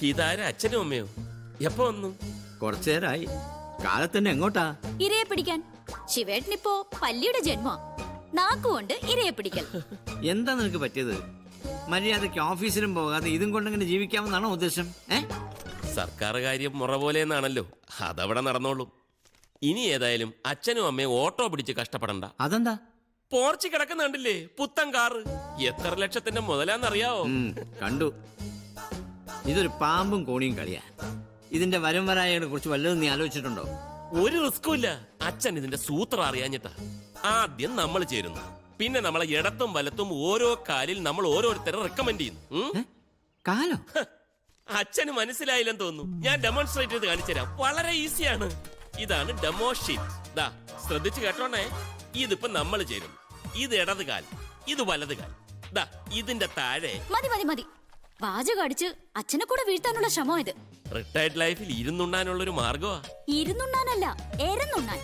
ഇതാരും അച്ഛനും അമ്മയോ? എപ്പോ വന്നു? കുറച്ചു നേരമായി. കാലത്തന്നെ എങ്ങോട്ടാ? ഇരയെ പിടിക്കാൻ. ശിവേട്ടനിപ്പോ പല്ലിയുടെ ജന്മ, നാക്കുകൊണ്ട് ഇരയെ പിടിക്കൽ. എന്താ നിനക്ക് പറ്റിയത്? മര്യാദക്ക് ഓഫീസിലും പോകാതെ ഇതും കൊണ്ടെങ്ങനെ ജീവിക്കാമെന്നാണോ ഉദ്ദേശം? സർക്കാർ കാര്യം മുറ പോലെ എന്നാണല്ലോ, അതവിടെ നടന്നോളും. ഇനി ഏതായാലും അച്ഛനും അമ്മയും ഓട്ടോ പിടിച്ച് കഷ്ടപ്പെടണ്ട. അതെന്താ? പോർച്ച് കിടക്കുന്നുണ്ടില്ലേ പുത്തൻ കാറ്? എത്ര ലക്ഷത്തിന്റെ മുതലാന്നറിയാവോ? കണ്ടു. ഇതൊരു പാമ്പും കോണിയും കളിയാ. ഇതിന്റെ വരും വരായകളെ കുറിച്ച് വല്ലതും നീ ആലോചിച്ചിട്ടുണ്ടോ? ഒരു റിസ്കും ഇല്ല. അച്ഛൻ ഇതിന്റെ സൂത്രം അറിയാഞ്ഞിട്ടാ. ആദ്യം നമ്മൾ ചേരുന്നു, പിന്നെ നമ്മളെ ഇടത്തും വലത്തും ഓരോ കാലിൽ നമ്മൾ ഓരോരുത്തരെ റെക്കമെൻഡ് ചെയ്യുന്നു. കാലോ? അച്ഛന് മനസ്സിലായില്ലെന്ന് തോന്നുന്നു. ഞാൻ ഡെമോൺസ്ട്രേറ്റ് ചെയ്ത് കാണിച്ചുതരാം. വളരെ ഈസിയാണ്. ഇതാണ് ഡെമോ ഷീറ്റ്. ദാ ശ്രദ്ധിച്ചു കേട്ടോണേ. ഇതിപ്പോ നമ്മൾ ചേരും. ഇത് ഇടത് കാൽ, ഇത് വലത് കാൽ. ദാ ഇതിന്റെ താഴെ. മതി മതി മതി. വാചകം അടിച്ച് അച്ഛനെ കൂടെ വീഴ്ത്താനുള്ള ശ്രമം ഇത്. റിട്ടയർഡ് ലൈഫിൽ ഇരുന്നുണ്ണാനുള്ളൊരു മാർഗമാ. ഇരുന്നുണ്ണാനല്ല, എരന്നുണ്ണാൻ.